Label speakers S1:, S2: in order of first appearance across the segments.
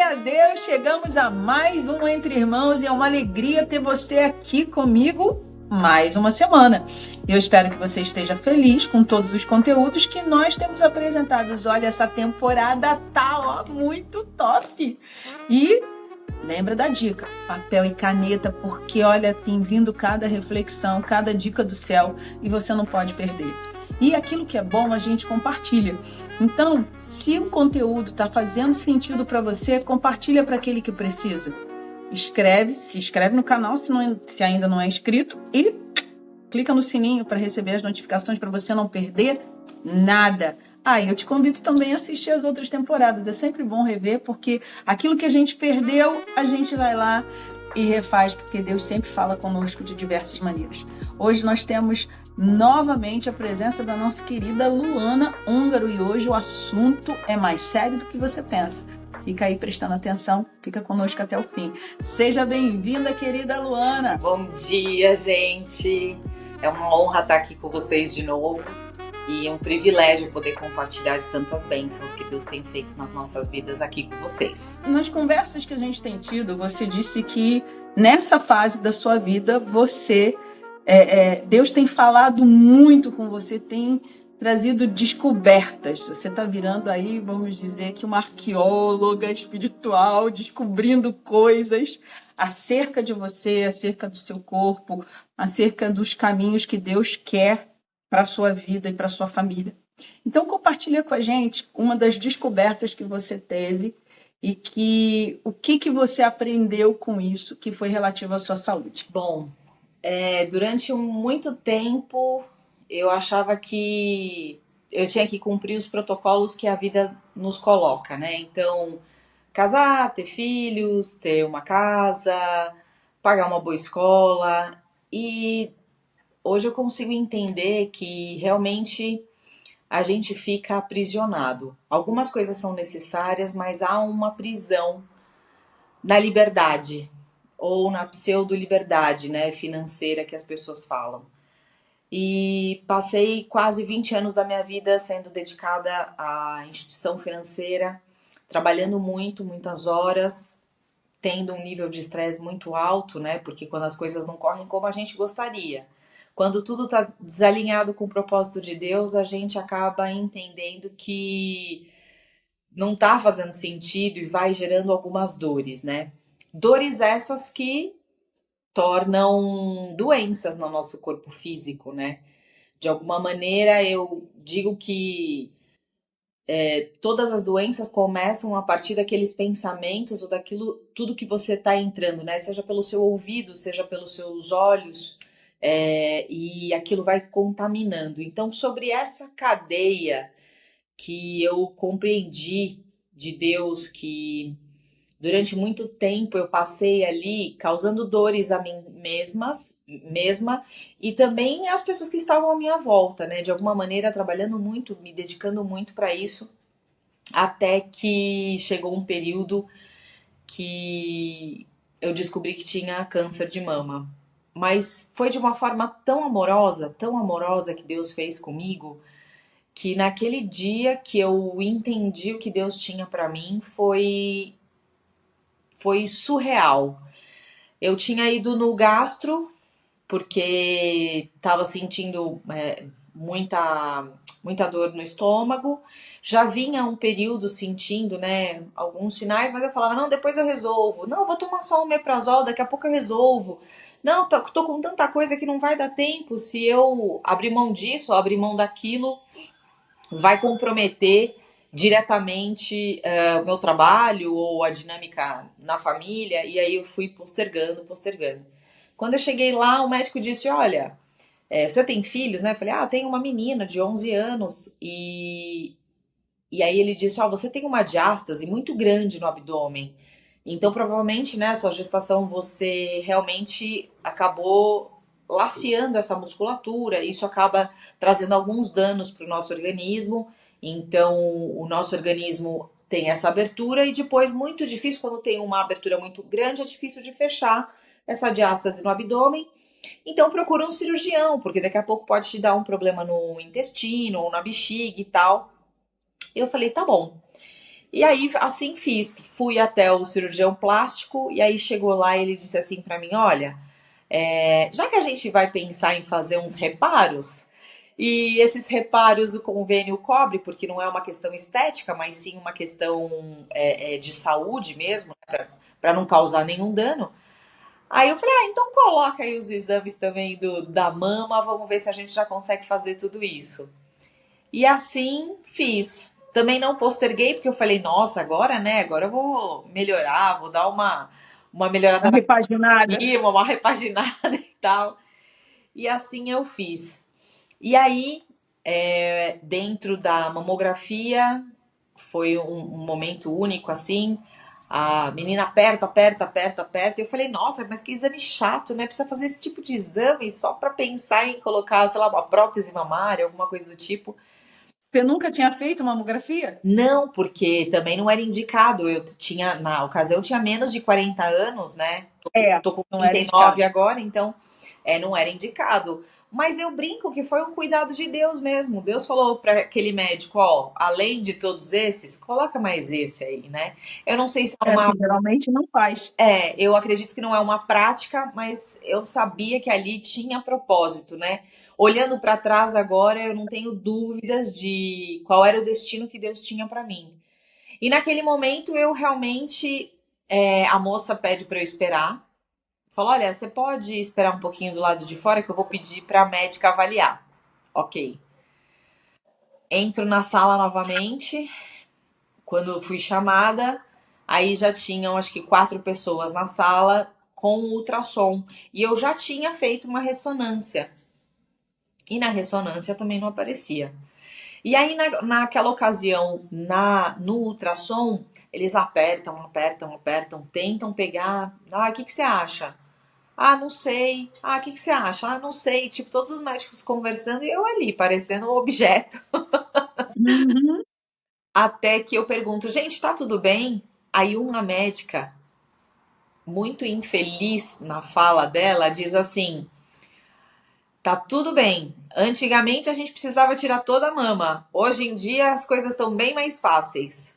S1: Glória a Deus, chegamos a mais um Entre Irmãos e é uma alegria ter você aqui comigo mais uma semana. Eu espero que você esteja feliz com todos os conteúdos que nós temos apresentados. Olha, essa temporada tá muito top! E lembra da dica, papel e caneta, porque olha, tem vindo cada reflexão, cada dica do céu e você não pode perder. E aquilo que é bom a gente compartilha. Então, se o conteúdo está fazendo sentido para você, compartilha para aquele que precisa. Se inscreve no canal se ainda não é inscrito e clica no sininho para receber as notificações para você não perder nada. Eu te convido também a assistir as outras temporadas. É sempre bom rever, porque aquilo que a gente perdeu, a gente vai lá e refaz, porque Deus sempre fala conosco de diversas maneiras. Hoje nós temos novamente a presença da nossa querida Luana Húngaro e hoje o assunto é mais sério do que você pensa. Fica aí prestando atenção, fica conosco até o fim. Seja bem-vinda, querida Luana.
S2: Bom dia, gente. É uma honra estar aqui com vocês de novo e é um privilégio poder compartilhar de tantas bênçãos que Deus tem feito nas nossas vidas aqui com vocês.
S1: Nas conversas que a gente tem tido, você disse que nessa fase da sua vida, Deus tem falado muito com você, tem trazido descobertas. Você está virando aí, vamos dizer, que uma arqueóloga espiritual, descobrindo coisas acerca de você, acerca do seu corpo, acerca dos caminhos que Deus quer para a sua vida e para a sua família. Então, compartilha com a gente uma das descobertas que você teve e o que você aprendeu com isso que foi relativo à sua saúde.
S2: Bom, durante muito tempo eu achava que eu tinha que cumprir os protocolos que a vida nos coloca, né? Então, casar, ter filhos, ter uma casa, pagar uma boa escola. E hoje eu consigo entender que realmente a gente fica aprisionado. Algumas coisas são necessárias, mas há uma prisão na liberdade ou na pseudo-liberdade, né, financeira que as pessoas falam. E passei quase 20 anos da minha vida sendo dedicada à instituição financeira, trabalhando muitas horas, tendo um nível de estresse muito alto, né, porque quando as coisas não correm como a gente gostaria, quando tudo está desalinhado com o propósito de Deus, a gente acaba entendendo que não está fazendo sentido e vai gerando algumas dores, né? Dores essas que tornam doenças no nosso corpo físico, né? De alguma maneira, eu digo que todas as doenças começam a partir daqueles pensamentos ou daquilo, tudo que você está entrando, né? Seja pelo seu ouvido, seja pelos seus olhos, e aquilo vai contaminando. Então, sobre essa cadeia que eu compreendi de Deus, que durante muito tempo eu passei ali causando dores a mim mesma e também às pessoas que estavam à minha volta, né? De alguma maneira trabalhando muito, me dedicando muito para isso, até que chegou um período que eu descobri que tinha câncer de mama. Mas foi de uma forma tão amorosa que Deus fez comigo, que naquele dia que eu entendi o que Deus tinha para mim foi surreal. Eu tinha ido no gastro porque estava sentindo muita dor no estômago. Já vinha um período sentindo, né, alguns sinais, mas eu falava, não, depois eu resolvo. Não, eu vou tomar só um omeprazol, daqui a pouco eu resolvo. Não, tô com tanta coisa que não vai dar tempo. Se eu abrir mão disso, ou abrir mão daquilo, vai comprometer diretamente o meu trabalho ou a dinâmica na família. E aí eu fui postergando. Quando eu cheguei lá, o médico disse, olha, você tem filhos, né? Eu falei, tenho uma menina de 11 anos. E aí ele disse, você tem uma diástase muito grande no abdômen. Então, provavelmente, né, sua gestação, você realmente acabou laceando essa musculatura. Isso acaba trazendo alguns danos para o nosso organismo. Então, o nosso organismo tem essa abertura e depois, muito difícil, quando tem uma abertura muito grande, é difícil de fechar essa diástase no abdômen. Então, procura um cirurgião, porque daqui a pouco pode te dar um problema no intestino ou na bexiga e tal. Eu falei, tá bom. E aí, assim fiz. Fui até o cirurgião plástico e aí chegou lá e ele disse assim pra mim: olha, já que a gente vai pensar em fazer uns reparos, e esses reparos o convênio cobre, porque não é uma questão estética, mas sim uma questão de saúde mesmo, para não causar nenhum dano. Aí eu falei, então coloca aí os exames também da mama, vamos ver se a gente já consegue fazer tudo isso. E assim fiz. Também não posterguei, porque eu falei, nossa, agora, né? Agora eu vou melhorar, vou dar uma
S1: A
S2: melhorada na
S1: repaginada.
S2: autoestima, uma repaginada e tal. E assim eu fiz. E aí, dentro da mamografia, foi um momento único, assim. A menina aperta, aperta, aperta, aperta. E eu falei, nossa, mas que exame chato, né? Precisa fazer esse tipo de exame só pra pensar em colocar, sei lá, uma prótese mamária, alguma coisa do tipo.
S1: Você nunca tinha feito mamografia?
S2: Não, porque também não era indicado. Eu tinha, na ocasião, eu tinha menos de 40 anos, né?
S1: É,
S2: Tô com
S1: não era
S2: 39
S1: indicado.
S2: agora, então não era indicado. Mas eu brinco que foi um cuidado de Deus mesmo. Deus falou para aquele médico, ó, além de todos esses, coloca mais esse aí, né? Eu não sei se é
S1: É,
S2: uma
S1: porque geralmente não faz.
S2: eu acredito que não é uma prática, mas eu sabia que ali tinha propósito, né? Olhando para trás agora, eu não tenho dúvidas de qual era o destino que Deus tinha para mim. E naquele momento eu realmente, a moça pede para eu esperar. Falou, olha, você pode esperar um pouquinho do lado de fora que eu vou pedir para a médica avaliar. Ok. Entro na sala novamente. Quando eu fui chamada, aí já tinham acho que 4 pessoas na sala com o ultrassom. E eu já tinha feito uma ressonância. E na ressonância também não aparecia. E aí, naquela ocasião, no ultrassom, eles apertam, apertam, apertam, tentam pegar. Ah, o que você acha? Ah, não sei. Ah, o que você acha? Ah, não sei. Tipo, todos os médicos conversando e eu ali, parecendo um objeto.
S1: Uhum.
S2: Até que eu pergunto, gente, tá tudo bem? Aí uma médica, muito infeliz na fala dela, diz assim: tá tudo bem. Antigamente a gente precisava tirar toda a mama. Hoje em dia as coisas estão bem mais fáceis.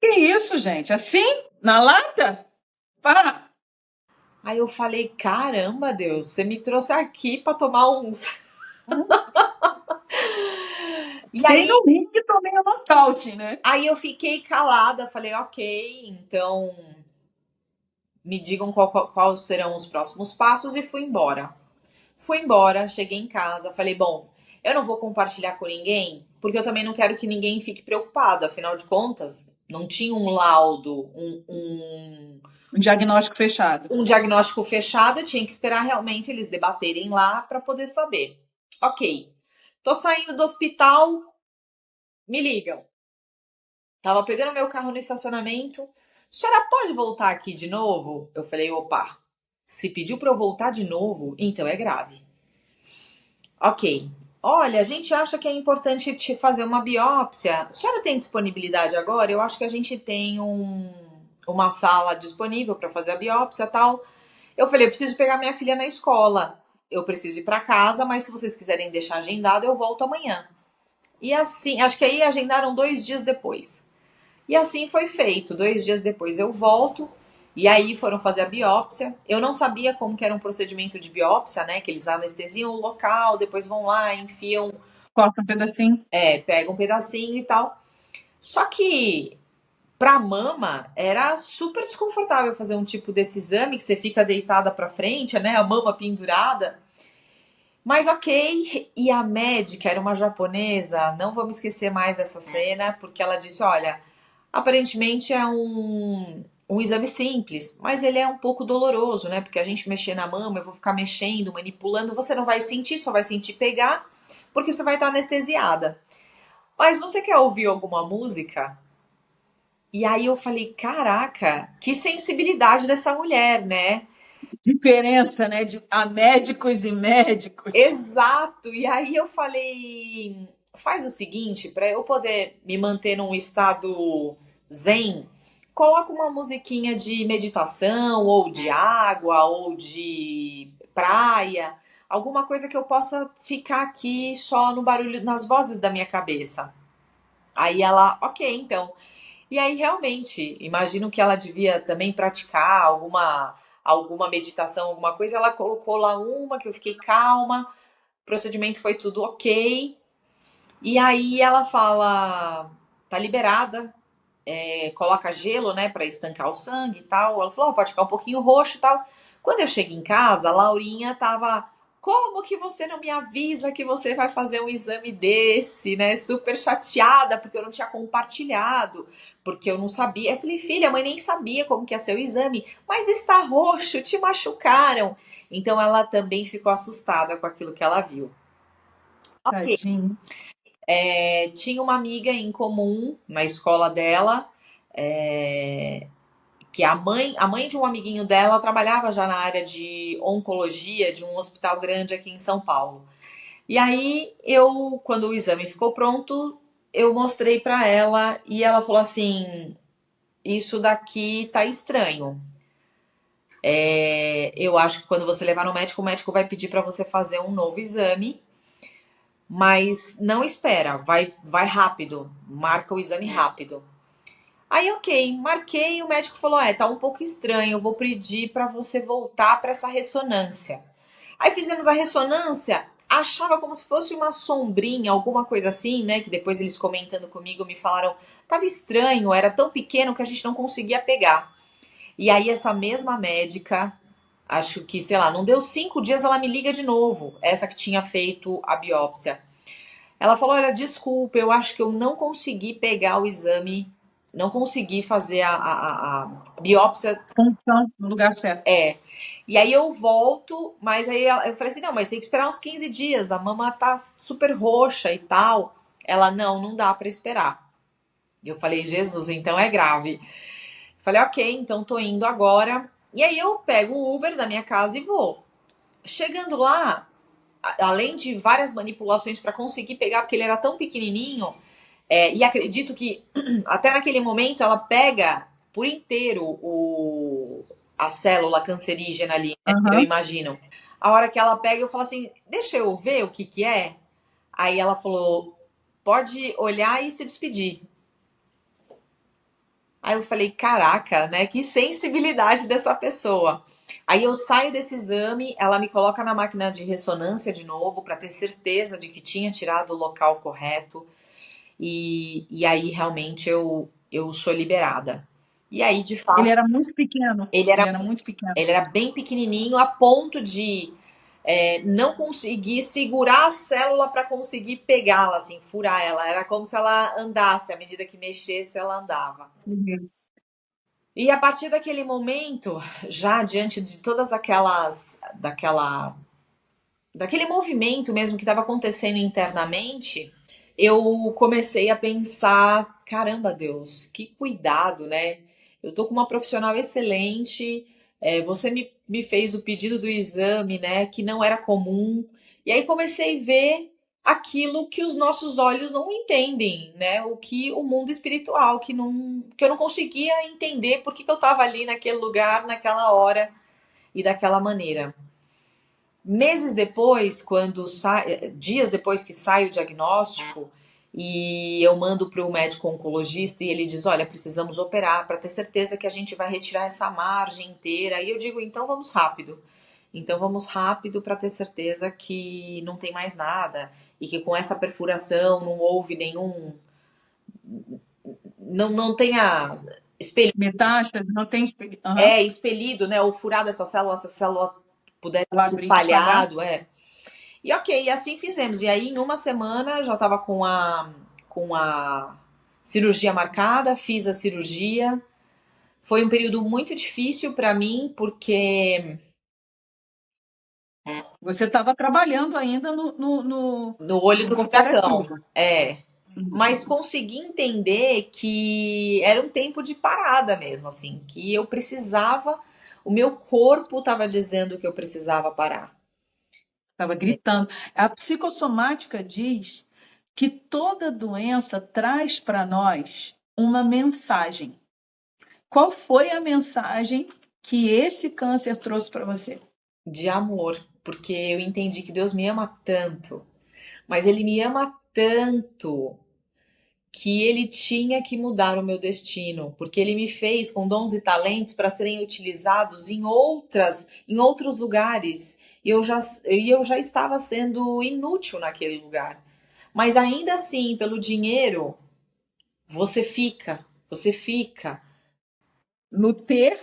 S1: Que isso, gente? Assim? Na lata? Pá!
S2: Aí eu falei: caramba, Deus, você me trouxe aqui pra tomar uns. E
S1: Quem
S2: aí,
S1: não ri que tomei a nocaute, né?
S2: aí eu fiquei calada, falei: ok, então me digam quais serão os próximos passos e fui embora. Fui embora, cheguei em casa, falei, bom, eu não vou compartilhar com ninguém, porque eu também não quero que ninguém fique preocupado, afinal de contas, não tinha um laudo,
S1: Um diagnóstico fechado.
S2: um diagnóstico fechado, eu tinha que esperar realmente eles debaterem lá para poder saber. Ok, tô saindo do hospital, me ligam. Tava pegando meu carro no estacionamento, senhora pode voltar aqui de novo? Eu falei, opa, se pediu para eu voltar de novo, então é grave. Ok. Olha, a gente acha que é importante te fazer uma biópsia. A senhora tem disponibilidade agora? Eu acho que a gente tem uma sala disponível para fazer a biópsia e tal. Eu falei, eu preciso pegar minha filha na escola. Eu preciso ir para casa, mas se vocês quiserem deixar agendado, eu volto amanhã. E assim, acho que aí agendaram 2 dias depois. E assim foi feito. 2 dias depois eu volto. E aí foram fazer a biópsia. Eu não sabia como que era um procedimento de biópsia, né? Que eles anestesiam o local, depois vão lá, enfiam,
S1: Corta um pedacinho.
S2: pegam um pedacinho e tal. Só que pra mama era super desconfortável fazer um tipo desse exame que você fica deitada pra frente, né? A mama pendurada. Mas ok, e a médica era uma japonesa, não vou me esquecer mais dessa cena, porque ela disse: olha, aparentemente é um exame simples, mas ele é um pouco doloroso, né? Porque a gente mexer na mama, eu vou ficar mexendo, manipulando, você não vai sentir, só vai sentir pegar, porque você vai estar anestesiada. Mas você quer ouvir alguma música? E aí eu falei: caraca, que sensibilidade dessa mulher, né?
S1: Diferença, né? De a médicos e médicos.
S2: Exato. E aí eu falei, faz o seguinte, para eu poder me manter num estado zen, coloca uma musiquinha de meditação, ou de água, ou de praia, alguma coisa que eu possa ficar aqui só no barulho, nas vozes da minha cabeça. Aí ela, ok, então. E aí, realmente, imagino que ela devia também praticar alguma meditação, alguma coisa. Ela colocou lá uma que eu fiquei calma, o procedimento foi tudo ok. E aí ela fala, tá liberada, coloca gelo, né, pra estancar o sangue e tal. Ela falou, pode ficar um pouquinho roxo e tal. Quando eu cheguei em casa, a Laurinha tava, como que você não me avisa que você vai fazer um exame desse, né? Super chateada, porque eu não tinha compartilhado, porque eu não sabia. Eu falei, filha, a mãe nem sabia como que ia ser o exame, mas está roxo, te machucaram. Então ela também ficou assustada com aquilo que ela viu. Ok.
S1: Tadinho.
S2: Tinha uma amiga em comum na escola dela, é, que a mãe de um amiguinho dela trabalhava já na área de oncologia de um hospital grande aqui em São Paulo. E aí quando o exame ficou pronto, eu mostrei pra ela e ela falou assim: "Isso daqui tá estranho. Eu acho que quando você levar no médico, o médico vai pedir pra você fazer um novo exame, mas não espera, vai rápido, marca o exame rápido." Aí, ok, marquei, o médico falou: tá um pouco estranho, eu vou pedir pra você voltar pra essa ressonância. Aí fizemos a ressonância, achava como se fosse uma sombrinha, alguma coisa assim, né? Que depois eles comentando comigo me falaram, tava estranho, era tão pequeno que a gente não conseguia pegar. E aí essa mesma médica, acho que, sei lá, não deu 5 dias, ela me liga de novo, essa que tinha feito a biópsia. Ela falou: olha, desculpa, eu acho que eu não consegui pegar o exame, não consegui fazer a biópsia.
S1: Função no lugar certo.
S2: E aí eu volto, mas aí eu falei assim: não, mas tem que esperar uns 15 dias, a mama tá super roxa e tal. Ela: não, não dá pra esperar. E eu falei: Jesus, então é grave. Falei: ok, então tô indo agora. E aí eu pego o Uber da minha casa e vou. Chegando lá, além de várias manipulações pra conseguir pegar, porque ele era tão pequenininho, e acredito que até naquele momento ela pega por inteiro a célula cancerígena ali, né? Eu
S1: Aham.
S2: imagino. A hora que ela pega, eu falo assim: deixa eu ver o que que é. Aí ela falou: pode olhar e se despedir. Aí eu falei: caraca, né? Que sensibilidade dessa pessoa. Aí eu saio desse exame, ela me coloca na máquina de ressonância de novo para ter certeza de que tinha tirado o local correto. E aí realmente eu sou liberada. E aí, de
S1: Ele
S2: fato,
S1: era muito pequeno.
S2: ele
S1: Ele
S2: era,
S1: era muito pequeno.
S2: ele era bem pequenininho a ponto de não conseguir segurar a célula para conseguir pegá-la, assim, furar ela. Era como se ela andasse, à medida que mexesse, ela andava.
S1: Isso.
S2: E a partir daquele momento, já diante de todas daquele movimento mesmo que estava acontecendo internamente, eu comecei a pensar, caramba, Deus, que cuidado, né? Eu tô com uma profissional excelente, você me fez o pedido do exame, né, que não era comum, e aí comecei a ver aquilo que os nossos olhos não entendem, né? O que o mundo espiritual, que eu não conseguia entender por que que eu estava ali naquele lugar, naquela hora e daquela maneira. Meses depois, dias depois que sai o diagnóstico e eu mando para o médico oncologista e ele diz: olha, precisamos operar para ter certeza que a gente vai retirar essa margem inteira. E eu digo: então vamos rápido. Então vamos rápido para ter certeza que não tem mais nada e que com essa perfuração não houve nenhum, não tenha
S1: Metástase, não tem Aham.
S2: expelido, né, ou furado essa célula pudesse
S1: Ela
S2: se
S1: abrir, espalhar.
S2: espalhado, E ok, e assim fizemos. E aí, em uma semana, já estava com a cirurgia marcada, fiz a cirurgia. Foi um período muito difícil para mim, porque
S1: Você estava trabalhando ainda no
S2: no olho
S1: no
S2: do furacão,
S1: cooperativo.
S2: mas consegui entender que era um tempo de parada mesmo, assim, que eu precisava, o meu corpo estava dizendo que eu precisava parar.
S1: Estava gritando. A psicossomática diz que toda doença traz para nós uma mensagem. Qual foi a mensagem que esse câncer trouxe para você?
S2: De amor, porque eu entendi que Deus me ama tanto, mas Ele me ama tanto que ele tinha que mudar o meu destino, porque ele me fez com dons e talentos para serem utilizados em outros lugares, e eu já estava sendo inútil naquele lugar. Mas ainda assim, pelo dinheiro, você fica.
S1: No ter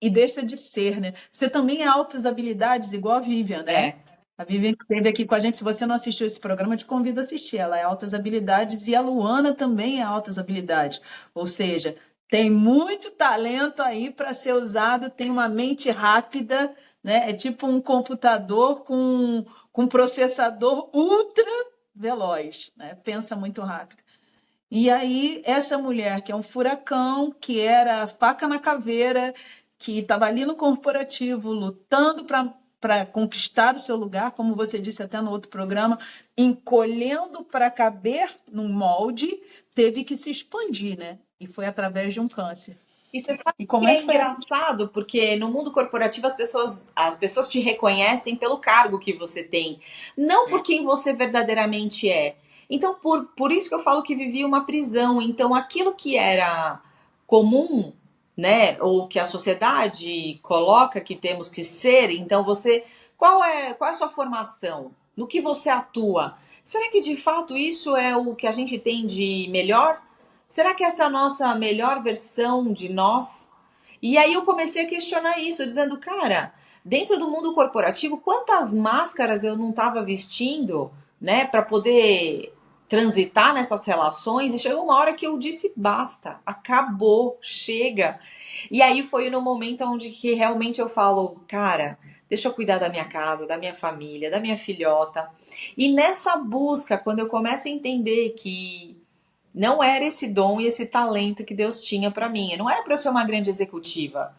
S1: e deixa de ser, né? Você também é altas habilidades, igual a Vivian, né?
S2: É.
S1: A Vivian que esteve aqui com a gente. Se você não assistiu esse programa, eu te convido a assistir. Ela é altas habilidades e a Luana também é altas habilidades. Ou seja, tem muito talento aí para ser usado, tem uma mente rápida, né? É tipo um computador com um processador ultra veloz, né? Pensa muito rápido. E aí, essa mulher, que é um furacão, que era faca na caveira, que estava ali no corporativo, lutando para conquistar o seu lugar, como você disse até no outro programa, encolhendo para caber num molde, teve que se expandir, né? E foi através de um câncer.
S2: E você sabe
S1: E
S2: que
S1: como é
S2: é
S1: que foi?
S2: engraçado, porque no mundo corporativo as pessoas te reconhecem pelo cargo que você tem, não por quem você verdadeiramente é. Então, por isso que eu falo que vivi uma prisão. Então, aquilo que era comum, né, ou que a sociedade coloca que temos que ser, então você, qual é a sua formação? No que você atua? Será que de fato isso é o que a gente tem de melhor? Será que essa é a nossa melhor versão de nós? E aí eu comecei a questionar isso, dizendo, cara, dentro do mundo corporativo, quantas máscaras eu não estava vestindo, né, para poder transitar nessas relações? E chegou uma hora que eu disse, basta, acabou, chega. E aí foi no momento onde que realmente eu falo, cara, deixa eu cuidar da minha casa, da minha família, da minha filhota. E nessa busca, quando eu começo a entender que não era esse dom e esse talento que Deus tinha para mim. Não era para eu ser uma grande executiva.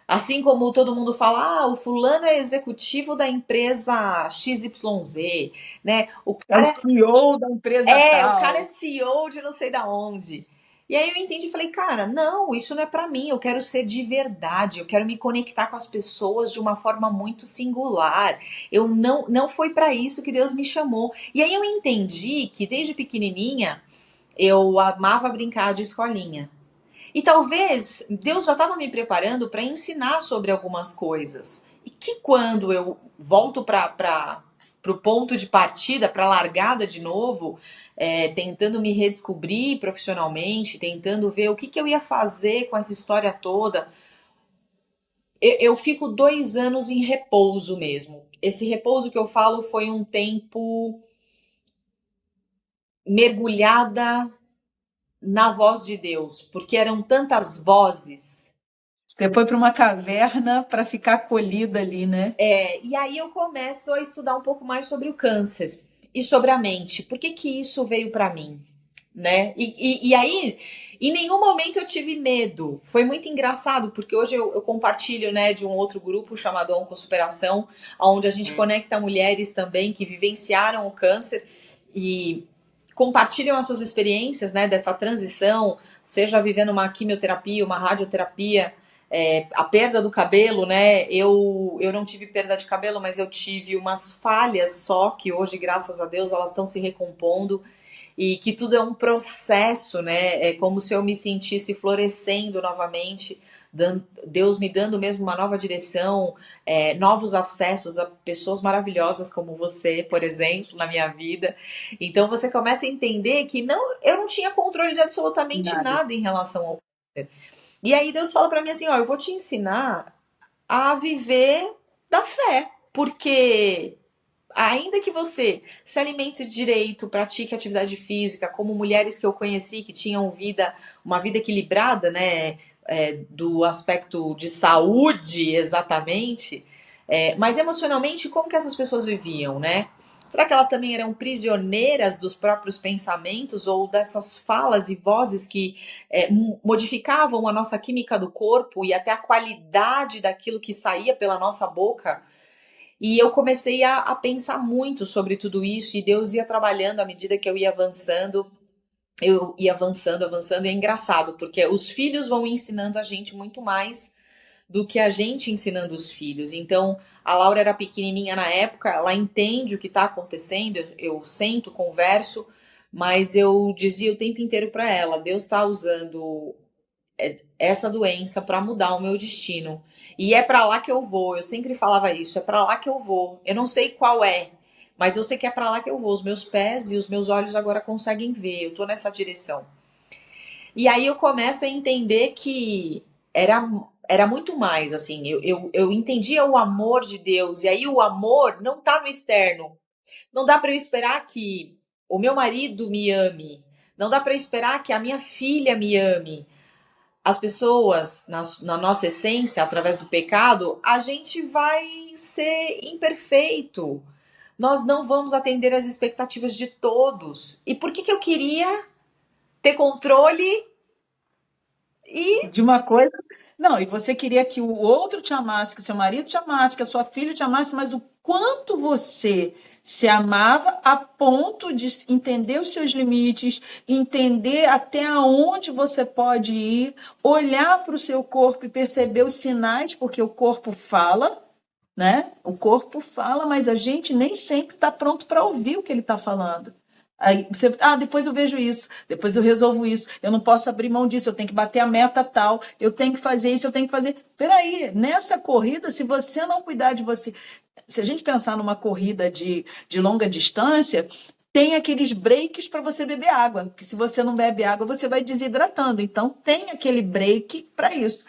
S2: Assim como todo mundo fala, o fulano é executivo da empresa XYZ, né?
S1: É o CEO da empresa
S2: O cara é
S1: tal.
S2: CEO de não sei da onde. E aí eu entendi e falei, cara, não, isso não é para mim, eu quero ser de verdade, eu quero me conectar com as pessoas de uma forma muito singular. Eu não foi para isso que Deus me chamou. E aí eu entendi que desde pequenininha eu amava brincar de escolinha. E talvez Deus já estava me preparando para ensinar sobre algumas coisas. E que quando eu volto para o ponto de partida, para a largada de novo, tentando me redescobrir profissionalmente, tentando ver o que eu ia fazer com essa história toda, eu fico 2 anos em repouso mesmo. Esse repouso que eu falo foi um tempo mergulhada na voz de Deus, porque eram tantas vozes.
S1: Você foi para uma caverna para ficar acolhida ali, né?
S2: E aí eu começo a estudar um pouco mais sobre o câncer e sobre a mente. Por que que isso veio para mim? Né? E aí, em nenhum momento eu tive medo. Foi muito engraçado, porque hoje eu compartilho, né, de um outro grupo chamado Oncosuperação, onde a gente conecta mulheres também que vivenciaram o câncer e compartilham as suas experiências, né, dessa transição, seja vivendo uma quimioterapia, uma radioterapia, a perda do cabelo, né? Eu não tive perda de cabelo, mas eu tive umas falhas só, que hoje, graças a Deus, elas estão se recompondo e que tudo é um processo, né? É como se eu me sentisse florescendo novamente, Deus me dando mesmo uma nova direção, novos acessos a pessoas maravilhosas como você, por exemplo, na minha vida. Então você começa a entender que eu não tinha controle de absolutamente
S1: Nada.
S2: nada em relação ao câncer. E aí Deus fala para mim assim, ó, eu vou te ensinar a viver da fé, porque ainda que você se alimente direito, pratique atividade física, como mulheres que eu conheci que tinham uma vida equilibrada, né, do aspecto de saúde exatamente, mas emocionalmente como que essas pessoas viviam, né? Será que elas também eram prisioneiras dos próprios pensamentos ou dessas falas e vozes que modificavam a nossa química do corpo e até a qualidade daquilo que saía pela nossa boca? E eu comecei a pensar muito sobre tudo isso e Deus ia trabalhando à medida que eu ia avançando. Eu ia avançando, avançando, e é engraçado, porque os filhos vão ensinando a gente muito mais do que a gente ensinando os filhos. Então, a Laura era pequenininha na época, ela entende o que está acontecendo, eu sento, converso, mas eu dizia o tempo inteiro para ela: Deus está usando essa doença para mudar o meu destino. E é para lá que eu vou. Eu sempre falava isso, é para lá que eu vou. Eu não sei qual é, mas eu sei que é para lá que eu vou. Os meus pés e os meus olhos agora conseguem ver. Eu tô nessa direção. E aí eu começo a entender que era muito mais, assim. Eu entendia o amor de Deus. E aí o amor não tá no externo. Não dá para eu esperar que o meu marido me ame. Não dá para eu esperar que a minha filha me ame. As pessoas, na nossa essência, através do pecado, a gente vai ser imperfeito. Nós não vamos atender às expectativas de todos. E por que que eu queria ter controle e
S1: De uma coisa. Não, e você queria que o outro te amasse, que o seu marido te amasse, que a sua filha te amasse, mas o quanto você se amava a ponto de entender os seus limites, entender até onde você pode ir, olhar para o seu corpo e perceber os sinais, porque o corpo fala, né? O corpo fala, mas a gente nem sempre está pronto para ouvir o que ele está falando. Aí você, depois eu vejo isso, depois eu resolvo isso, eu não posso abrir mão disso, eu tenho que bater a meta tal, eu tenho que fazer isso, eu tenho que fazer. Peraí, nessa corrida, se você não cuidar de você, se a gente pensar numa corrida de longa distância, tem aqueles breaks para você beber água, que se você não bebe água, você vai desidratando. Então, tem aquele break para isso.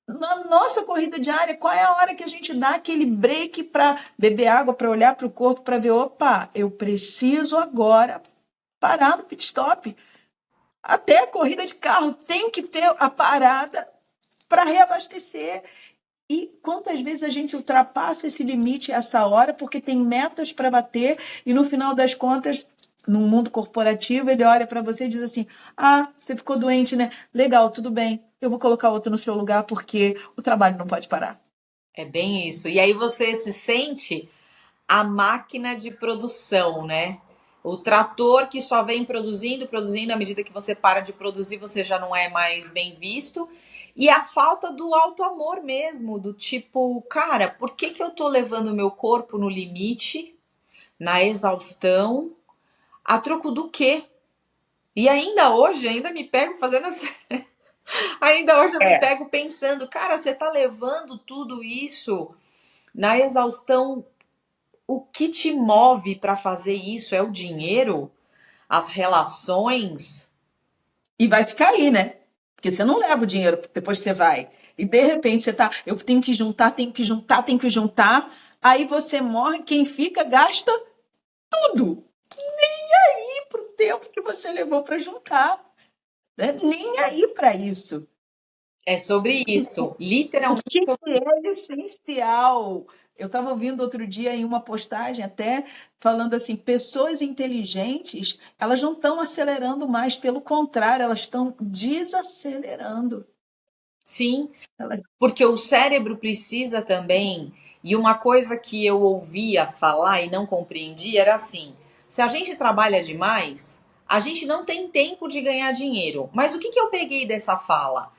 S1: Na nossa corrida diária, qual é a hora que a gente dá aquele break para beber água, para olhar para o corpo, para ver, opa, eu preciso agora parar no pit stop. Até a corrida de carro tem que ter a parada para reabastecer. E quantas vezes a gente ultrapassa esse limite, essa hora, porque tem metas para bater e no final das contas, no mundo corporativo, ele olha para você e diz assim: você ficou doente, né? Legal, tudo bem. Eu vou colocar outro no seu lugar porque o trabalho não pode parar.
S2: é bem isso. E aí você se sente a máquina de produção, né? O trator que só vem produzindo, produzindo, à medida que você para de produzir, você já não é mais bem visto. E a falta do auto-amor mesmo, do tipo, cara, por que que eu tô levando o meu corpo no limite, na exaustão, a troco do quê? E ainda hoje, ainda me pego fazendo essa... Ainda hoje eu me
S1: É.
S2: pego pensando, cara, você tá levando tudo isso na exaustão. O que te move para fazer isso é o dinheiro, as relações.
S1: E vai ficar aí, né? Porque você não leva o dinheiro, depois você vai. E de repente você tá, eu tenho que juntar, tenho que juntar, tenho que juntar. Aí você morre, quem fica gasta tudo. Nem aí pro tempo que você levou para juntar. Né? Nem aí para isso.
S2: É sobre isso,
S1: O
S2: literalmente
S1: que
S2: sobre isso.
S1: é essencial? Eu estava ouvindo outro dia em uma postagem até falando assim, pessoas inteligentes, elas não estão acelerando mais, pelo contrário, elas estão desacelerando.
S2: Sim,
S1: Elas-
S2: porque o cérebro precisa também. E uma coisa que eu ouvia falar e não compreendia era assim: se a gente trabalha demais, a gente não tem tempo de ganhar dinheiro. Mas o que que eu peguei dessa fala?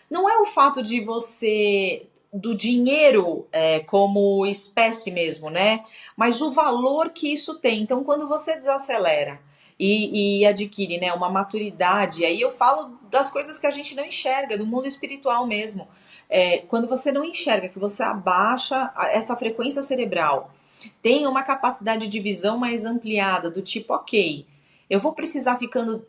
S2: Não é o fato de você do dinheiro como espécie mesmo, né? Mas o valor que isso tem. Então, quando você desacelera e adquire, né, uma maturidade, aí eu falo das coisas que a gente não enxerga, do mundo espiritual mesmo. Quando você não enxerga, que você abaixa essa frequência cerebral, tem uma capacidade de visão mais ampliada, do tipo, ok, eu vou precisar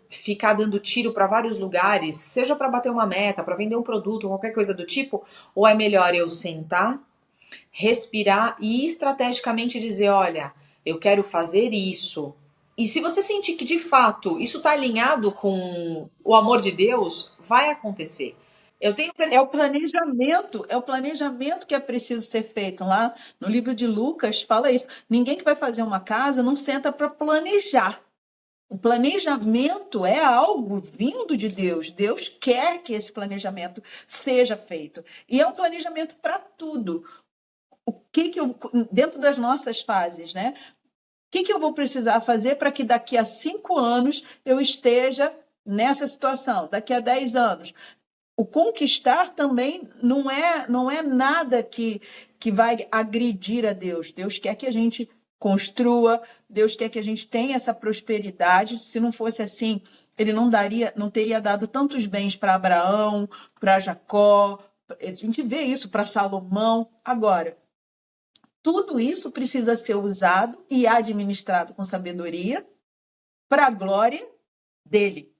S2: ficar dando tiro para vários lugares, seja para bater uma meta, para vender um produto, qualquer coisa do tipo, ou é melhor eu sentar, respirar e estrategicamente dizer, olha, eu quero fazer isso. E se você sentir que de fato isso está alinhado com o amor de Deus, vai acontecer. Eu tenho percebido.
S1: É o planejamento que é preciso ser feito. Lá no livro de Lucas fala isso. Ninguém que vai fazer uma casa não senta para planejar. O planejamento é algo vindo de Deus. Deus quer que esse planejamento seja feito. E é um planejamento para tudo. O que que eu, dentro das nossas fases, né? O que que eu vou precisar fazer para que daqui a 5 anos eu esteja nessa situação? Daqui a 10 anos? O conquistar também não é nada que vai agredir a Deus. Deus quer que a gente construa. Deus quer que a gente tenha essa prosperidade. Se não fosse assim, ele não teria dado tantos bens para Abraão, para Jacó. A gente vê isso para Salomão. Agora, tudo isso precisa ser usado e administrado com sabedoria para a glória dele.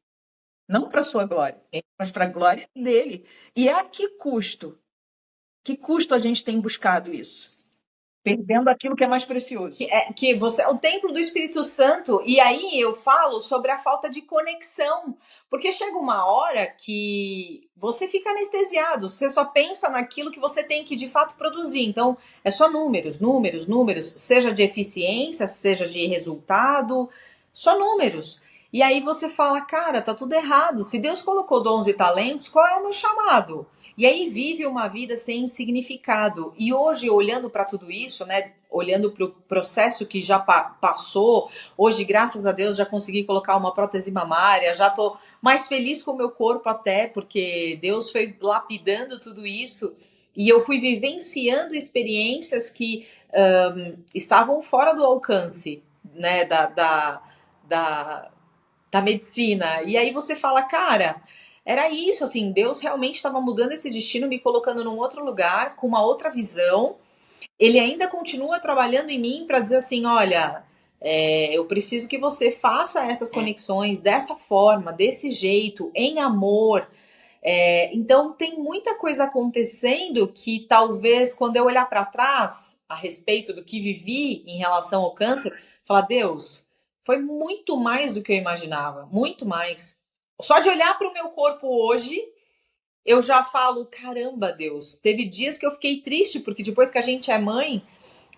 S1: Não para a sua glória, mas para a glória dele. E a que custo? Que custo a gente tem buscado isso? Perdendo aquilo que é mais precioso.
S2: Que você é o templo do Espírito Santo, e aí eu falo sobre a falta de conexão, porque chega uma hora que você fica anestesiado, você só pensa naquilo que você tem que de fato produzir, então é só números, números, números, seja de eficiência, seja de resultado, só números. E aí você fala, cara, tá tudo errado, se Deus colocou dons e talentos, qual é o meu chamado? E aí vive uma vida sem significado. E hoje, olhando para tudo isso, né, olhando para o processo que já passou, hoje, graças a Deus, já consegui colocar uma prótese mamária, já tô mais feliz com o meu corpo até, porque Deus foi lapidando tudo isso. E eu fui vivenciando experiências que estavam fora do alcance, né, da medicina. E aí você fala, cara, era isso, assim, Deus realmente estava mudando esse destino, me colocando num outro lugar, com uma outra visão. Ele ainda continua trabalhando em mim para dizer assim, olha, eu preciso que você faça essas conexões dessa forma, desse jeito, em amor. Então tem muita coisa acontecendo que talvez quando eu olhar para trás a respeito do que vivi em relação ao câncer, falar, Deus, foi muito mais do que eu imaginava, muito mais. Só de olhar para o meu corpo hoje, eu já falo, caramba, Deus, teve dias que eu fiquei triste, porque depois que a gente é mãe,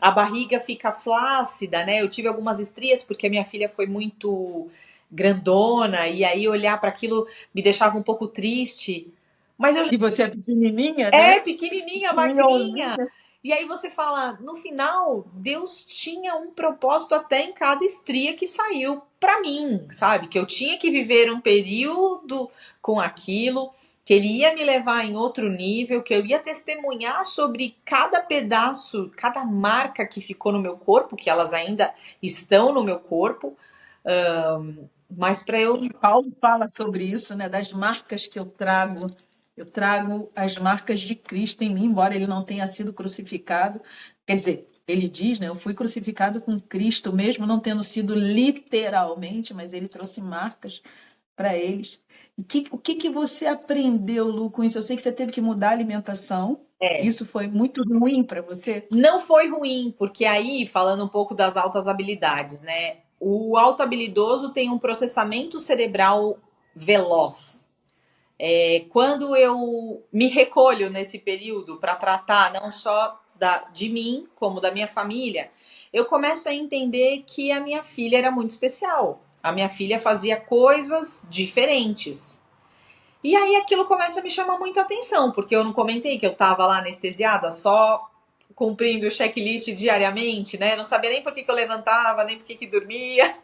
S2: a barriga fica flácida, né? Eu tive algumas estrias porque a minha filha foi muito grandona, e aí olhar para aquilo me deixava um pouco triste. Mas eu
S1: E você é pequenininha, né?
S2: pequenininha, magrinha. E aí você fala, no final, Deus tinha um propósito até em cada estria que saiu para mim, sabe? Que eu tinha que viver um período com aquilo, que ele ia me levar em outro nível, que eu ia testemunhar sobre cada pedaço, cada marca que ficou no meu corpo, que elas ainda estão no meu corpo. Mas para eu...
S1: Paulo fala sobre isso, né? Das marcas que eu trago. Eu trago as marcas de Cristo em mim, embora ele não tenha sido crucificado. Quer dizer, ele diz, né? Eu fui crucificado com Cristo, mesmo não tendo sido literalmente, mas ele trouxe marcas para eles. E o que você aprendeu, Lu, com isso? Eu sei que você teve que mudar a alimentação. Isso foi muito ruim para você?
S2: Não foi ruim, porque aí, falando um pouco das altas habilidades, né? O alto habilidoso tem um processamento cerebral veloz. Quando eu me recolho nesse período para tratar não só de mim, como da minha família, eu começo a entender que a minha filha era muito especial. A minha filha fazia coisas diferentes. E aí aquilo começa a me chamar muita atenção, porque eu não comentei que eu estava lá anestesiada, só cumprindo o checklist diariamente, né? Não sabia nem por que eu levantava, nem por que dormia.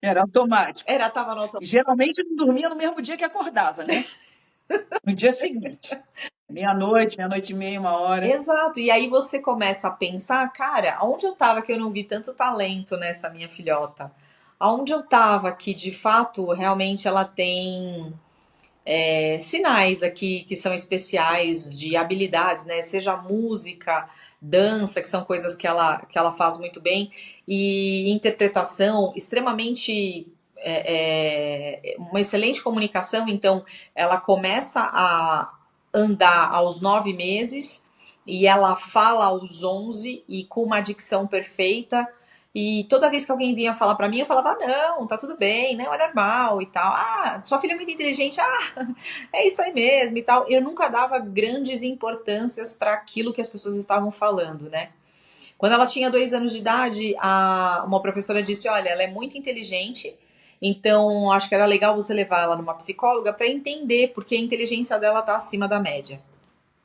S1: Era automático.
S2: Tava no automático.
S1: Geralmente não dormia no mesmo dia que acordava, né? No dia seguinte. Meia-noite, meia-noite e meia, 1h.
S2: Exato. E aí você começa a pensar, cara, aonde eu tava que eu não vi tanto talento nessa minha filhota? Aonde eu tava que, de fato, realmente ela tem sinais aqui que são especiais de habilidades, né? Seja música, dança, que são coisas que ela faz muito bem, e interpretação, extremamente uma excelente comunicação. Então ela começa a andar aos 9 meses e ela fala aos 11 e com uma dicção perfeita. E toda vez que alguém vinha falar pra mim, eu falava, não, tá tudo bem, não, é normal e tal. Ah, sua filha é muito inteligente, é isso aí mesmo e tal. Eu nunca dava grandes importâncias para aquilo que as pessoas estavam falando, né? Quando ela tinha 2 anos de idade, uma professora disse, olha, ela é muito inteligente, então acho que era legal você levar ela numa psicóloga para entender porque a inteligência dela tá acima da média.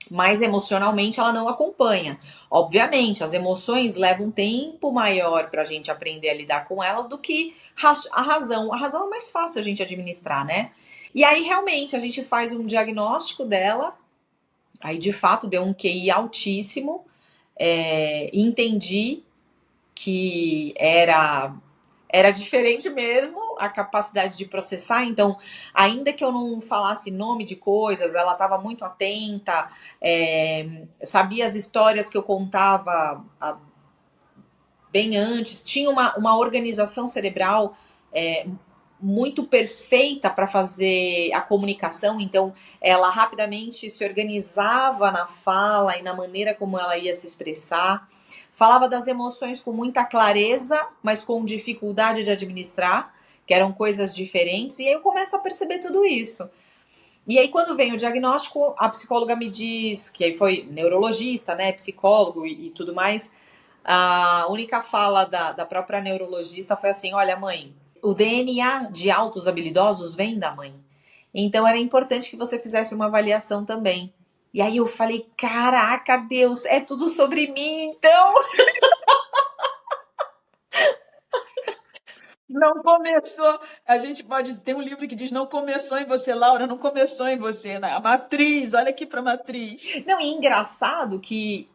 S2: Mas emocionalmente ela não acompanha. Obviamente, as emoções levam um tempo maior para a gente aprender a lidar com elas do que a razão. A razão é mais fácil a gente administrar, né? E aí, realmente, a gente faz um diagnóstico dela. Aí, de fato, deu um QI altíssimo. Entendi que era diferente mesmo a capacidade de processar. Então, ainda que eu não falasse nome de coisas, ela estava muito atenta, sabia as histórias que eu contava bem antes, tinha uma organização cerebral muito perfeita para fazer a comunicação. Então, ela rapidamente se organizava na fala e na maneira como ela ia se expressar. Falava das emoções com muita clareza, mas com dificuldade de administrar, que eram coisas diferentes. E aí eu começo a perceber tudo isso. E aí, quando vem o diagnóstico, a psicóloga me diz, que aí foi neurologista, né, psicólogo e tudo mais. A única fala da própria neurologista foi assim: olha, mãe, o DNA de altos habilidosos vem da mãe. Então era importante que você fizesse uma avaliação também. E aí eu falei: caraca, Deus, é tudo sobre mim, então.
S1: Não começou. A gente pode. Tem um livro que diz: não começou em você, Laura, não começou em você, né? A matriz, olha aqui para a matriz.
S2: Não, e engraçado que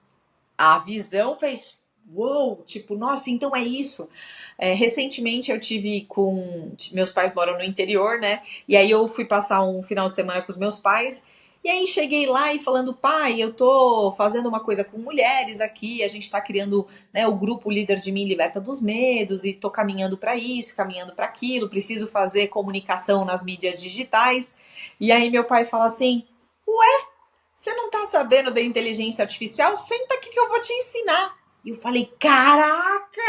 S2: a visão fez uou, tipo, nossa, então é isso. Recentemente eu tive com. Meus pais moram no interior, né? E aí eu fui passar um final de semana com os meus pais. E aí cheguei lá e falando: pai, eu tô fazendo uma coisa com mulheres aqui, a gente tá criando, né, o grupo Líder de Mim Liberta dos Medos, e tô caminhando para isso, caminhando para aquilo, preciso fazer comunicação nas mídias digitais. E aí meu pai fala assim: você não tá sabendo da inteligência artificial? Senta aqui que eu vou te ensinar. E eu falei: caraca!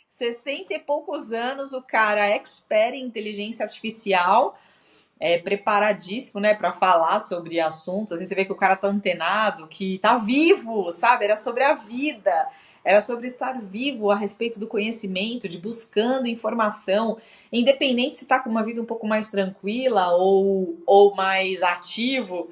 S2: 60 e poucos anos, o cara é expert em inteligência artificial, preparadíssimo, né, para falar sobre assuntos. Às vezes você vê que o cara tá antenado, que tá vivo, sabe? Era sobre a vida, era sobre estar vivo a respeito do conhecimento, de buscando informação, independente se tá com uma vida um pouco mais tranquila ou mais ativo.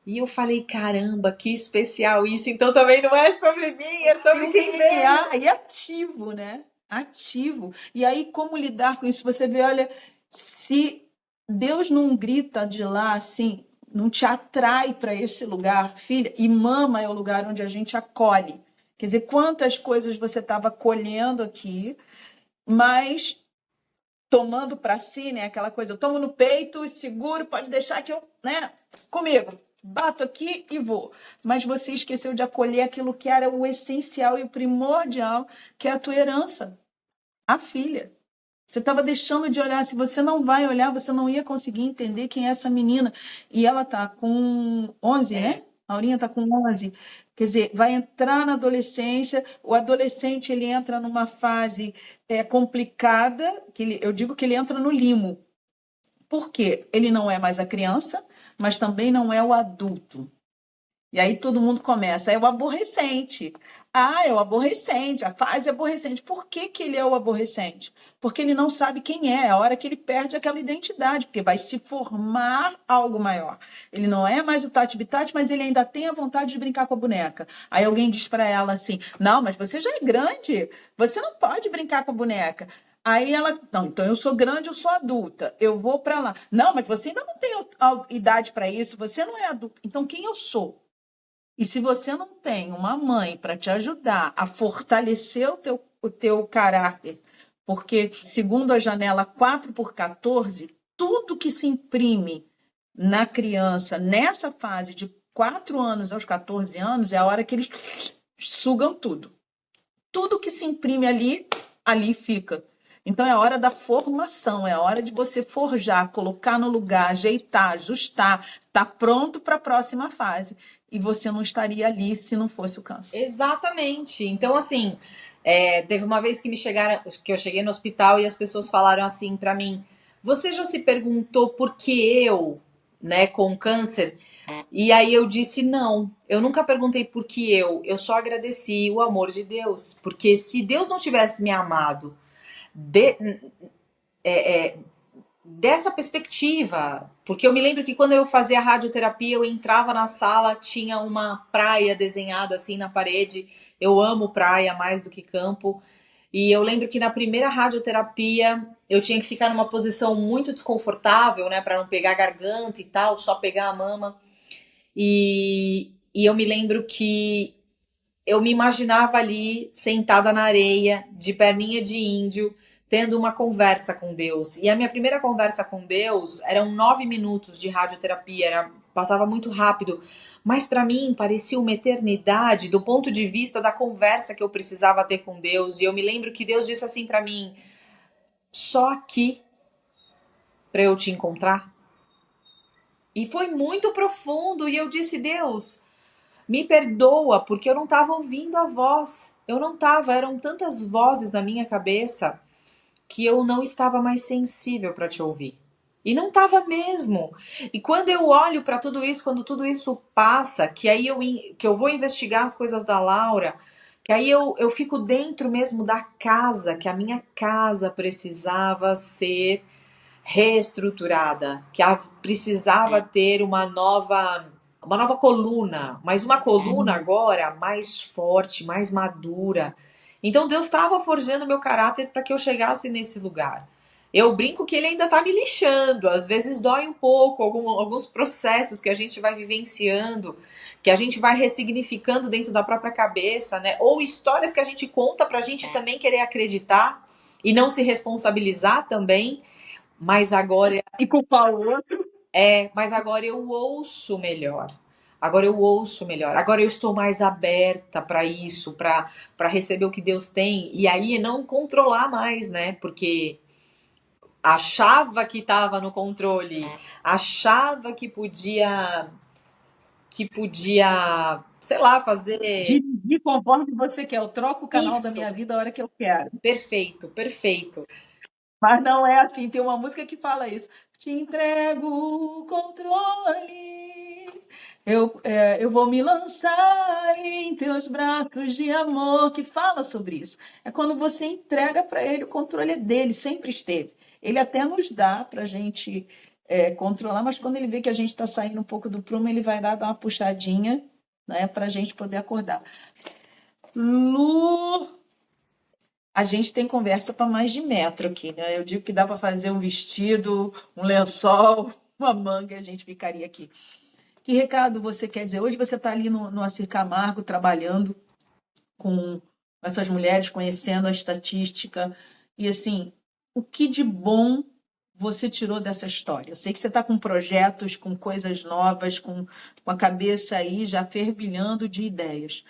S2: E eu falei: caramba, que especial isso. Então também não é sobre mim, é sobre quem vem.
S1: E ativo, né? Ativo. E aí, como lidar com isso? Você vê, olha, se Deus não grita de lá, assim, não te atrai para esse lugar, filha, e mama é o lugar onde a gente acolhe. Quer dizer, quantas coisas você estava colhendo aqui, mas tomando para si, né? Aquela coisa, eu tomo no peito, seguro, pode deixar que eu, né? Comigo, bato aqui e vou. Mas você esqueceu de acolher aquilo que era o essencial e o primordial, que é a tua herança, a filha. Você estava deixando de olhar. Se você não vai olhar, você não ia conseguir entender quem é essa menina. E ela tá com 11, né? A Aurinha tá com 11. Quer dizer, vai entrar na adolescência. O adolescente, ele entra numa fase complicada, eu digo que ele entra no limo. Por quê? Ele não é mais a criança, mas também não é o adulto. E aí todo mundo começa, é o aborrecente. Ah, é o aborrecente, a fase aborrecente. Por que que ele é o aborrecente? Porque ele não sabe quem é a hora que ele perde aquela identidade, porque vai se formar algo maior. Ele não é mais o Tati Bitati, mas ele ainda tem a vontade de brincar com a boneca. Aí alguém diz para ela assim, não, mas você já é grande, você não pode brincar com a boneca. Aí ela, não, então eu sou grande, eu sou adulta, eu vou para lá. Não, mas você ainda não tem idade para isso, você não é adulta. Então quem eu sou? E se você não tem uma mãe para te ajudar a fortalecer o teu caráter, porque, segundo a janela 4x14, tudo que se imprime na criança, nessa fase de 4 anos aos 14 anos, é a hora que eles sugam tudo. Tudo que se imprime ali fica. Então é a hora da formação, é a hora de você forjar, colocar no lugar, ajeitar, ajustar, tá pronto para a próxima fase. E você não estaria ali se não fosse o câncer.
S2: Exatamente. Então, assim, teve uma vez que eu cheguei no hospital e as pessoas falaram assim para mim: você já se perguntou por que eu, né, com câncer? E aí eu disse: não, eu nunca perguntei por que eu só agradeci o amor de Deus, porque se Deus não tivesse me amado dessa perspectiva, porque eu me lembro que quando eu fazia radioterapia, eu entrava na sala, tinha uma praia desenhada assim na parede. Eu amo praia mais do que campo. E eu lembro que na primeira radioterapia eu tinha que ficar numa posição muito desconfortável, né, para não pegar a garganta e tal, só pegar a mama. E eu me lembro que eu me imaginava ali, sentada na areia, de perninha de índio, tendo uma conversa com Deus. E a minha primeira conversa com Deus eram 9 minutos de radioterapia, passava muito rápido, mas para mim parecia uma eternidade do ponto de vista da conversa que eu precisava ter com Deus. E eu me lembro que Deus disse assim para mim: só aqui para eu te encontrar. E foi muito profundo. E eu disse: Deus, me perdoa, porque eu não estava ouvindo a voz. Eu não estava, eram tantas vozes na minha cabeça que eu não estava mais sensível para te ouvir. E não estava mesmo. E quando eu olho para tudo isso, quando tudo isso passa, que aí que eu vou investigar as coisas da Laura, que aí eu fico dentro mesmo da casa, que a minha casa precisava ser reestruturada, que precisava ter uma nova coluna, mas uma coluna agora mais forte, mais madura. Então Deus estava forjando meu caráter para que eu chegasse nesse lugar. Eu brinco que ele ainda está me lixando, às vezes dói um pouco, alguns processos que a gente vai vivenciando, que a gente vai ressignificando dentro da própria cabeça, né? Ou histórias que a gente conta para a gente também querer acreditar e não se responsabilizar também. Mas agora
S1: E culpar o outro.
S2: mas agora eu ouço melhor. Agora eu ouço melhor. Agora eu estou mais aberta para isso, para receber o que Deus tem e aí não controlar mais, né? Porque achava que estava no controle, achava que podia, sei lá, fazer
S1: Dirigir conforme você quer. Eu troco o canal da
S2: isso.
S1: minha vida a hora que eu quero.
S2: Perfeito, perfeito.
S1: Mas não é assim. Tem uma música que fala isso. Te entrego o controle. Eu vou me lançar em teus braços de amor, que fala sobre isso. É quando você entrega para ele, o controle é dele, sempre esteve. Ele até nos dá para a gente controlar, mas quando ele vê que a gente está saindo um pouco do prumo, ele vai lá dar uma puxadinha, né, para a gente poder acordar. Lu, a gente tem conversa para mais de metro aqui, né? Eu digo que dá para fazer um vestido, um lençol, uma manga, a gente ficaria aqui. Que recado você quer dizer? Hoje você está ali no Acir Camargo, trabalhando com essas mulheres, conhecendo a estatística. E, assim, o que de bom você tirou dessa história? Eu sei que você está com projetos, com coisas novas, com a cabeça aí já fervilhando de ideias.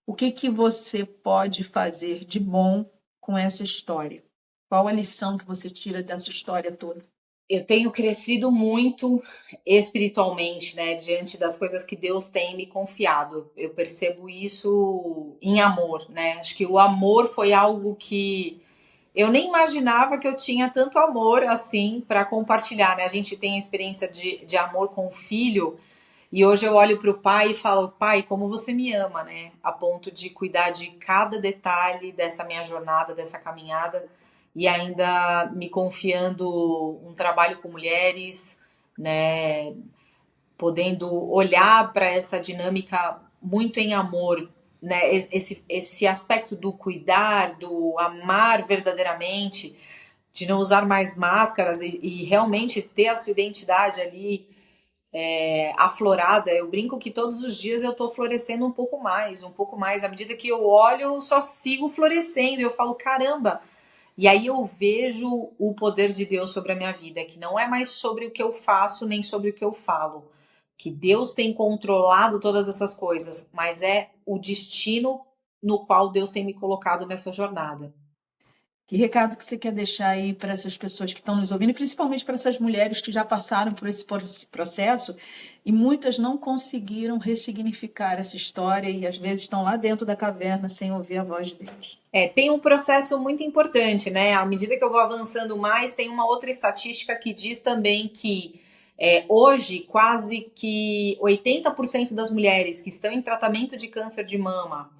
S1: O que você pode fazer de bom com essa história? Qual a lição que você tira dessa história toda?
S2: Eu tenho crescido muito espiritualmente, né, diante das coisas que Deus tem me confiado. Eu percebo isso em amor, né? Acho que o amor foi algo que eu nem imaginava que eu tinha tanto amor assim para compartilhar, né? A gente tem a experiência de amor com o filho e hoje eu olho para o pai e falo, pai, como você me ama, né? A ponto de cuidar de cada detalhe dessa minha jornada, dessa caminhada e ainda me confiando um trabalho com mulheres, né? Podendo olhar para essa dinâmica muito em amor, né? Esse aspecto do cuidar, do amar verdadeiramente, de não usar mais máscaras e realmente ter a sua identidade ali aflorada. Eu brinco que todos os dias eu tô florescendo um pouco mais, um pouco mais. À medida que eu olho, eu só sigo florescendo. Eu falo, caramba! E aí eu vejo o poder de Deus sobre a minha vida, que não é mais sobre o que eu faço, nem sobre o que eu falo. Que Deus tem controlado todas essas coisas, mas é o destino no qual Deus tem me colocado nessa jornada.
S1: Que recado que você quer deixar aí para essas pessoas que estão nos ouvindo, e principalmente para essas mulheres que já passaram por esse processo e muitas não conseguiram ressignificar essa história e às vezes estão lá dentro da caverna sem ouvir a voz de Deus?
S2: Tem um processo muito importante, né? À medida que eu vou avançando mais, tem uma outra estatística que diz também que hoje quase que 80% das mulheres que estão em tratamento de câncer de mama,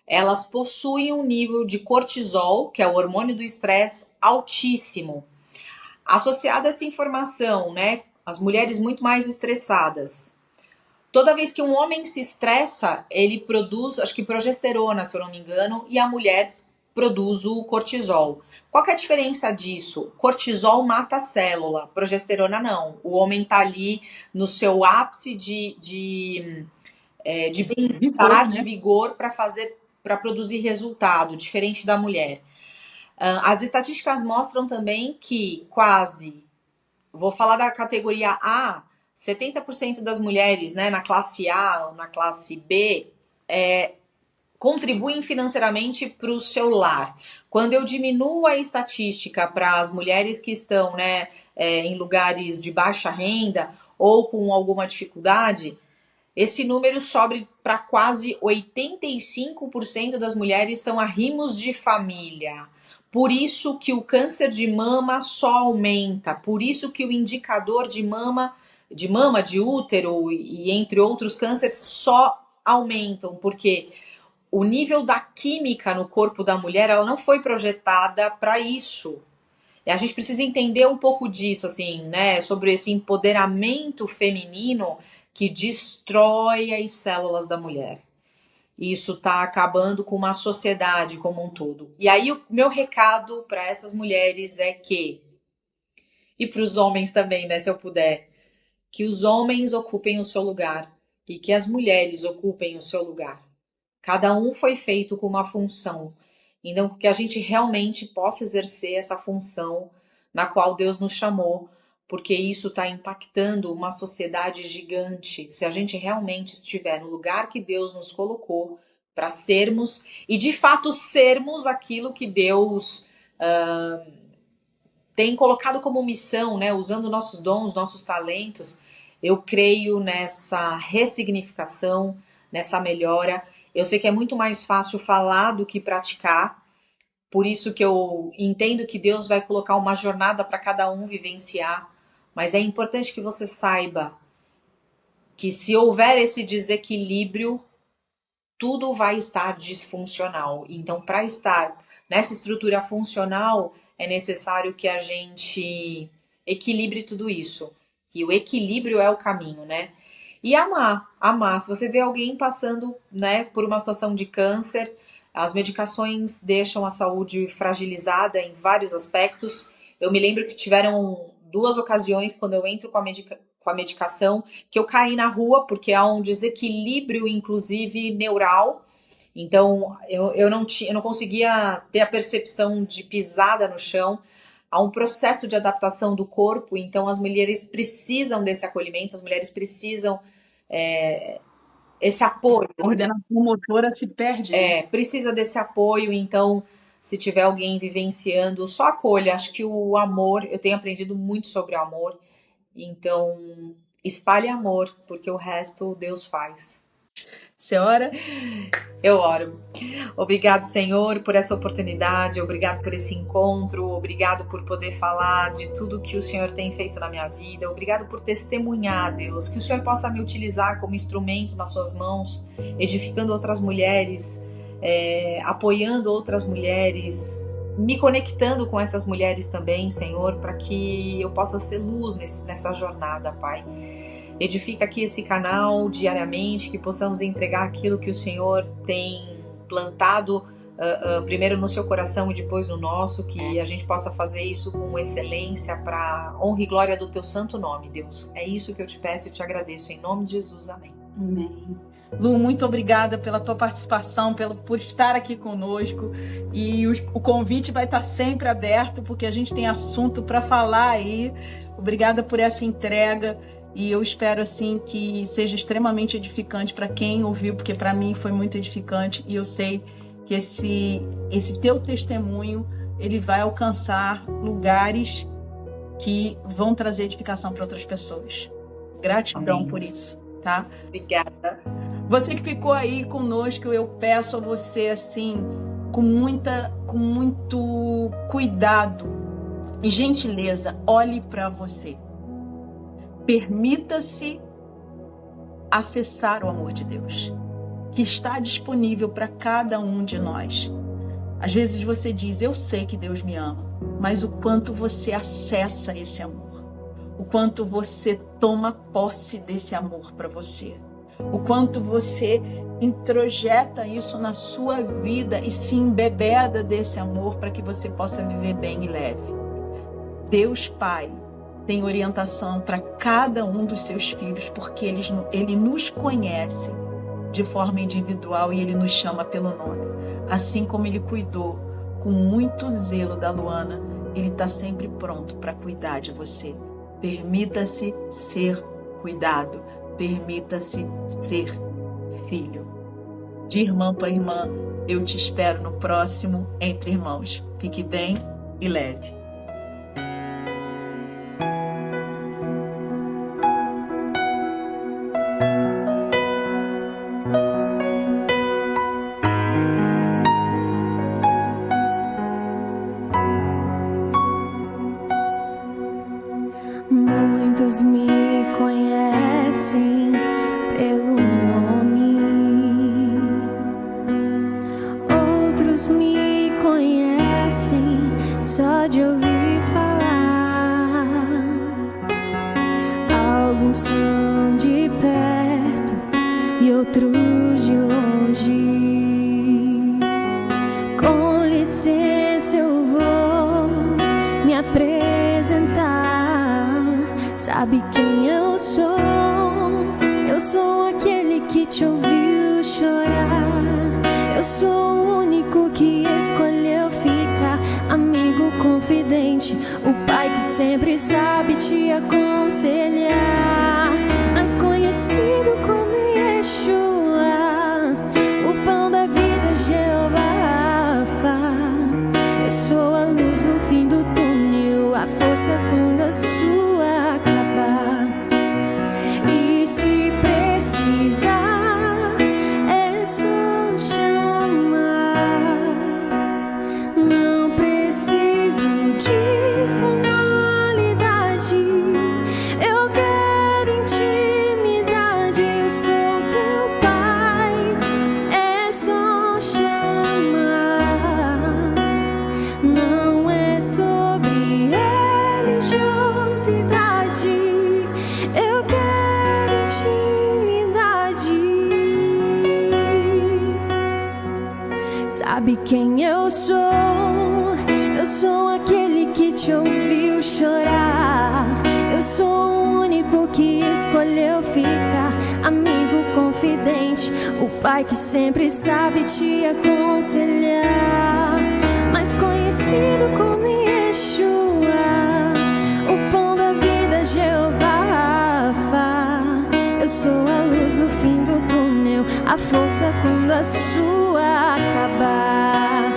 S2: elas possuem um nível de cortisol, que é o hormônio do estresse, altíssimo. Associado a essa informação, né? As mulheres muito mais estressadas. Toda vez que um homem se estressa, ele produz, acho que progesterona, se eu não me engano, e a mulher produz o cortisol. Qual que é a diferença disso? Cortisol mata a célula, progesterona não. O homem tá ali no seu ápice de de
S1: Vigor,
S2: bem-estar, de
S1: né?
S2: vigor para produzir resultado, diferente da mulher. As estatísticas mostram também que vou falar da categoria A, 70% das mulheres, né, na classe A ou na classe B contribuem financeiramente para o seu lar. Quando eu diminuo a estatística para as mulheres que estão, né, em lugares de baixa renda ou com alguma dificuldade, esse número sobe para quase 85% das mulheres são arrimos de família. Por isso que o câncer de mama só aumenta, por isso que o indicador de mama, de útero e entre outros cânceres só aumentam, porque o nível da química no corpo da mulher, ela não foi projetada para isso. E a gente precisa entender um pouco disso, assim, né? Sobre esse empoderamento feminino que destrói as células da mulher. E isso está acabando com uma sociedade como um todo. E aí o meu recado para essas mulheres é que, e para os homens também, né, se eu puder, que os homens ocupem o seu lugar e que as mulheres ocupem o seu lugar. Cada um foi feito com uma função. Então, que a gente realmente possa exercer essa função na qual Deus nos chamou, porque isso está impactando uma sociedade gigante. Se a gente realmente estiver no lugar que Deus nos colocou para sermos, e de fato sermos aquilo que Deus tem colocado como missão, né? Usando nossos dons, nossos talentos, eu creio nessa ressignificação, nessa melhora. Eu sei que é muito mais fácil falar do que praticar, por isso que eu entendo que Deus vai colocar uma jornada para cada um vivenciar, mas é importante que você saiba que se houver esse desequilíbrio, tudo vai estar disfuncional. Então, para estar nessa estrutura funcional, é necessário que a gente equilibre tudo isso. E o equilíbrio é o caminho, né? E amar. Se você vê alguém passando, né, por uma situação de câncer, as medicações deixam a saúde fragilizada em vários aspectos. Eu me lembro que tiveram 2 ocasiões quando eu entro com a medicação que eu caí na rua, porque há um desequilíbrio, inclusive, neural. Então, eu não conseguia ter a percepção de pisada no chão. Há um processo de adaptação do corpo, então as mulheres precisam desse acolhimento, as mulheres precisam esse apoio.
S1: A coordenação motora se perde.
S2: Precisa desse apoio, então se tiver alguém vivenciando, só acolha. Acho que o amor, eu tenho aprendido muito sobre amor, então espalhe amor, porque o resto Deus faz.
S1: Você ora?
S2: Eu oro. Obrigado, Senhor, por essa oportunidade, obrigado por esse encontro, obrigado por poder falar de tudo que o Senhor tem feito na minha vida, obrigado por testemunhar, Deus, que o Senhor possa me utilizar como instrumento nas suas mãos, edificando outras mulheres, apoiando outras mulheres, me conectando com essas mulheres também, Senhor, para que eu possa ser luz nessa jornada, Pai. Edifica aqui esse canal diariamente, que possamos entregar aquilo que o Senhor tem plantado primeiro no seu coração e depois no nosso, que a gente possa fazer isso com excelência para honra e glória do teu santo nome, Deus. É isso que eu te peço e te agradeço, em nome de Jesus, amém.
S1: Amém. Lu, muito obrigada pela tua participação, por estar aqui conosco, e o convite vai estar sempre aberto, porque a gente tem assunto para falar aí. Obrigada por essa entrega. E eu espero, assim, que seja extremamente edificante para quem ouviu, porque para mim foi muito edificante. E eu sei que esse teu testemunho, ele vai alcançar lugares que vão trazer edificação para outras pessoas. Gratidão por isso, tá?
S2: Obrigada.
S1: Você que ficou aí conosco, eu peço a você, assim, com muito cuidado e gentileza, olhe para você. Permita-se acessar o amor de Deus, que está disponível para cada um de nós. Às vezes você diz, eu sei que Deus me ama, mas o quanto você acessa esse amor, o quanto você toma posse desse amor para você, o quanto você introjeta isso na sua vida e se embebeda desse amor para que você possa viver bem e leve. Deus Pai tem orientação para cada um dos seus filhos, porque Ele nos conhece de forma individual e Ele nos chama pelo nome. Assim como Ele cuidou com muito zelo da Luana, Ele está sempre pronto para cuidar de você. Permita-se ser cuidado, permita-se ser filho. De irmã para irmã, eu te espero no próximo Entre Irmãos. Fique bem e leve.
S3: Muitos me conhecem pelo nome, outros me conhecem só de ouvir falar. Alguns são de perto e outros de longe. Com licença, eu vou me apresentar. Sabe quem eu sou? Eu sou aquele que te ouviu chorar. Eu sou o único que escolheu ficar, amigo confidente, o pai que sempre sabe te aconselhar. Mas conhecido como Yeshua, o pão da vida, Jeová Rafa. Eu sou a luz no fim do túnel, a força quando a sua acabar. E se precisar, é só chamar. Não preciso de formalidade, eu quero intimidade. Eu sou teu pai, é só chamar. Não é sobre religiosidade, eu quero intimidade. Sabe quem eu sou? Eu sou aquele que te ouviu chorar. Eu sou o único que escolheu ficar, amigo confidente, o pai que sempre sabe te aconselhar. Mais conhecido como Yeshua, o pão da vida, Jeová Rafa. Eu sou a luz no fim do túnel, a força quando a sua acabar.